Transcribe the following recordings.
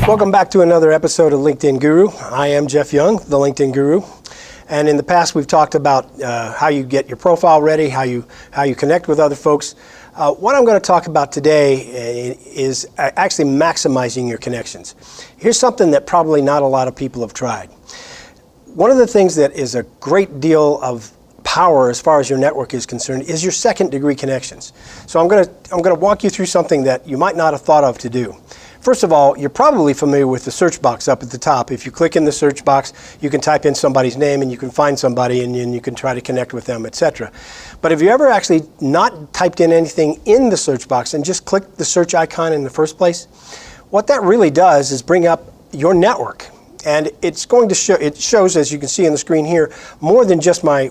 Welcome back to another episode of LinkedIn Guru. I am Jeff Young, the LinkedIn Guru. And in the past, we've talked about how you get your profile ready, how you connect with other folks. What I'm going to talk about today is actually maximizing your connections. Here's something that probably not a lot of people have tried. One of the things that is a great deal of power as far as your network is concerned is your second degree connections. So I'm going to walk you through something that you might not have thought of to do. First of all, you're probably familiar with the search box up at the top. If you click in the search box, you can type in somebody's name and you can find somebody and you can try to connect with them, etc. But have you ever actually not typed in anything in the search box and just clicked the search icon in the first place? What that really does is bring up your network. And it's going to show, it shows, as you can see on the screen here, more than just my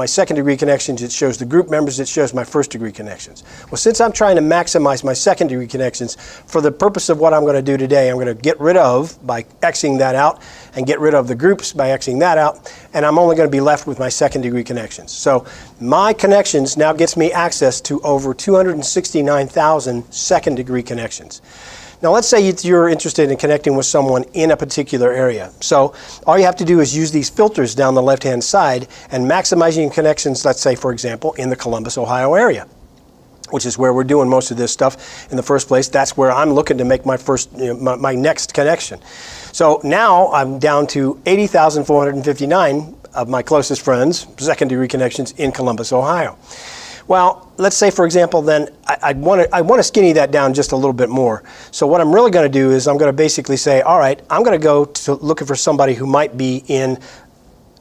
second degree connections. It shows the group members, it shows my first degree connections. Well, since I'm trying to maximize my second degree connections, for the purpose of what I'm going to do today, I'm going to get rid of, by Xing that out, and get rid of the groups by Xing that out, and I'm only going to be left with my second degree connections. So my connections now gets me access to over 269,000 second degree connections. Now let's say you're interested in connecting with someone in a particular area. So all you have to do is use these filters down the left-hand side and maximizing connections, let's say, for example, in the Columbus, Ohio area, which is where we're doing most of this stuff in the first place. That's where I'm looking to make my first, my next connection. So now I'm down to 80,459 of my closest friends, second degree connections in Columbus, Ohio. Well, let's say, for example, then I want to skinny that down just a little bit more. So what I'm really going to do is I'm going to basically say, all right, I'm going to go to looking for somebody who might be in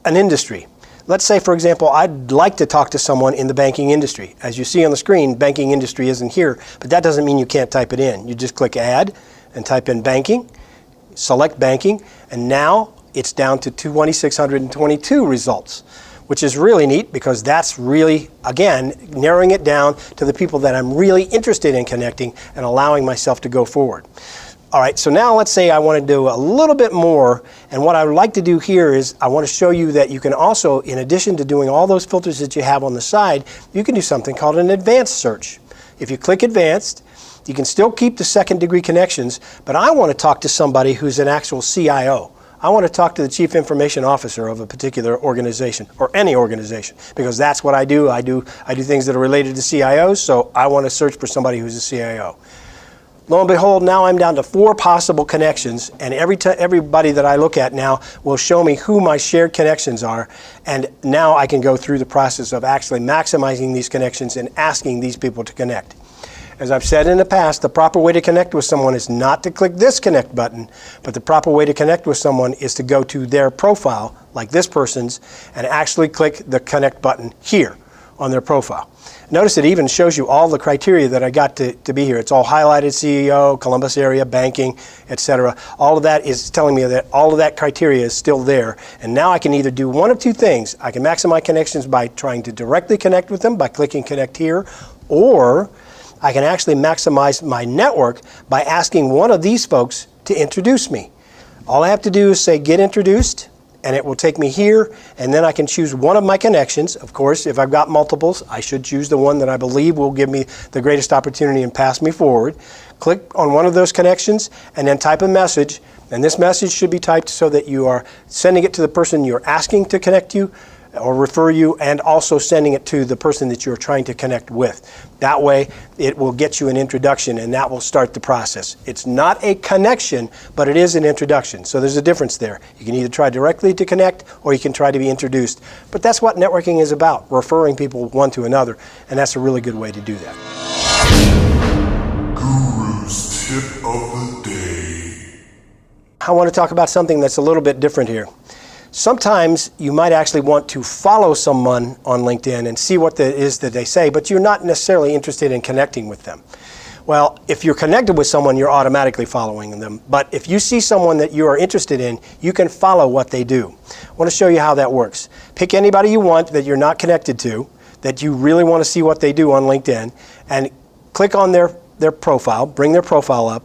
an industry. Let's say, for example, I'd like to talk to someone in the banking industry. As you see on the screen, banking industry isn't here, but that doesn't mean you can't type it in. You just click Add and type in banking, select banking, and now it's down to 2,622 results, which is really neat because that's really, again, narrowing it down to the people that I'm really interested in connecting and allowing myself to go forward. All right, so now let's say I want to do a little bit more, and what I would like to do here is I want to show you that you can also, in addition to doing all those filters that you have on the side, you can do something called an advanced search. If you click advanced, you can still keep the second degree connections, but I want to talk to somebody who's an actual CIO. I want to talk to the Chief Information Officer of a particular organization, or any organization, because that's what I do. I do things that are related to CIOs, so I want to search for somebody who's a CIO. Lo and behold, now I'm down to 4 possible connections, and everybody that I look at now will show me who my shared connections are, and now I can go through the process of actually maximizing these connections and asking these people to connect. As I've said in the past, the proper way to connect with someone is not to click this connect button, but the proper way to connect with someone is to go to their profile, like this person's, and actually click the connect button here on their profile. Notice it even shows you all the criteria that I got to be here. It's all highlighted: CEO, Columbus area, banking, etc. All of that is telling me that all of that criteria is still there. And now I can either do one of two things. I can maximize connections by trying to directly connect with them by clicking connect here, or I can actually maximize my network by asking one of these folks to introduce me. All I have to do is say get introduced, and it will take me here, and then I can choose one of my connections. Of course, if I've got multiples, I should choose the one that I believe will give me the greatest opportunity and pass me forward. Click on one of those connections and then type a message, and this message should be typed so that you are sending it to the person you're asking to connect you or refer you, and also sending it to the person that you're trying to connect with. That way, it will get you an introduction, and that will start the process. It's not a connection, but it is an introduction. So there's a difference there. You can either try directly to connect, or you can try to be introduced. But that's what networking is about, referring people one to another, and that's a really good way to do that. Guru's tip of the day. I want to talk about something that's a little bit different here. Sometimes you might actually want to follow someone on LinkedIn and see what it is that they say, but you're not necessarily interested in connecting with them. Well, if you're connected with someone, you're automatically following them. But if you see someone that you are interested in, you can follow what they do. I want to show you how that works. Pick anybody you want that you're not connected to, that you really want to see what they do on LinkedIn, and click on their profile, bring their profile up,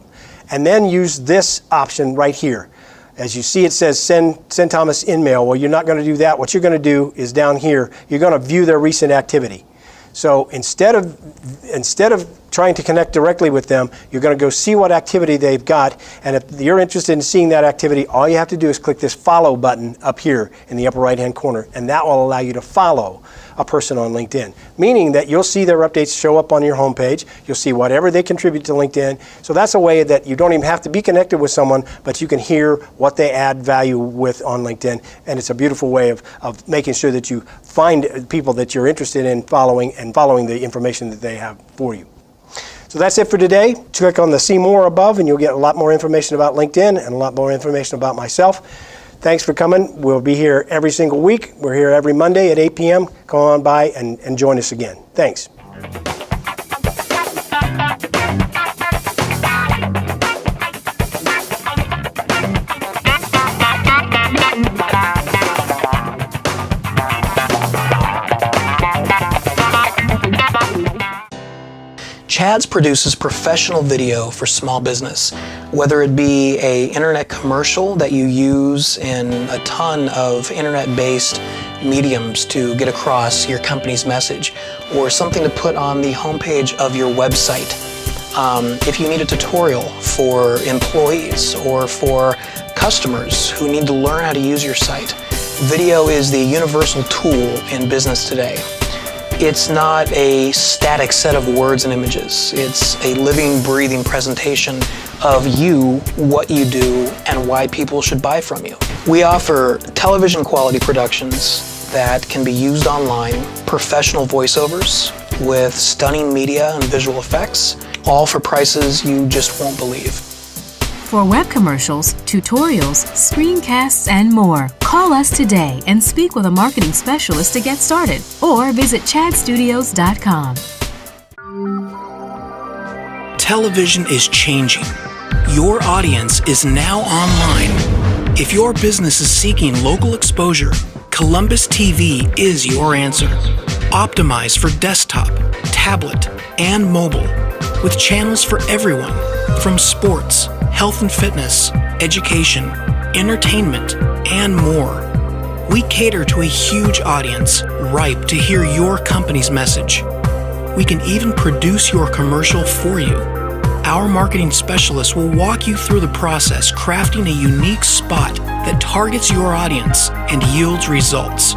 and then use this option right here. As you see, it says send Thomas InMail. Well, you're not going to do that. What you're going to do is down here, you're going to view their recent activity. So instead of trying to connect directly with them, you're going to go see what activity they've got, and if you're interested in seeing that activity, all you have to do is click this follow button up here in the upper right-hand corner, and that will allow you to follow a person on LinkedIn, meaning that you'll see their updates show up on your homepage. You'll see whatever they contribute to LinkedIn. So that's a way that you don't even have to be connected with someone, but you can hear what they add value with on LinkedIn, and it's a beautiful way of making sure that you find people that you're interested in following and following the information that they have for you. So that's it for today. Click on the See More above and you'll get a lot more information about LinkedIn and a lot more information about myself. Thanks for coming. We'll be here every single week. We're here every Monday at 8 p.m. Come on by and join us again. Thanks. CHADS produces professional video for small business, whether it be an internet commercial that you use in a ton of internet-based mediums to get across your company's message, or something to put on the homepage of your website. If you need a tutorial for employees or for customers who need to learn how to use your site, video is the universal tool in business today. It's not a static set of words and images. It's a living, breathing presentation of you, what you do, and why people should buy from you. We offer television quality productions that can be used online, professional voiceovers with stunning media and visual effects, all for prices you just won't believe. For web commercials, tutorials, screencasts, and more, call us today and speak with a marketing specialist to get started, or visit chadstudios.com. Television is changing. Your audience is now online. If your business is seeking local exposure, Columbus TV is your answer. Optimized for desktop, tablet, and mobile, with channels for everyone, from sports, health and fitness, education, entertainment, and more. We cater to a huge audience ripe to hear your company's message. We can even produce your commercial for you. Our marketing specialists will walk you through the process, crafting a unique spot that targets your audience and yields results.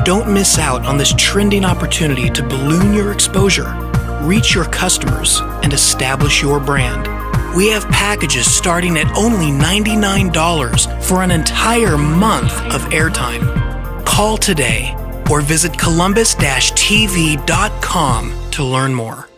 Don't miss out on this trending opportunity to balloon your exposure, reach your customers, and establish your brand. We have packages starting at only $99 for an entire month of airtime. Call today or visit columbus-tv.com to learn more.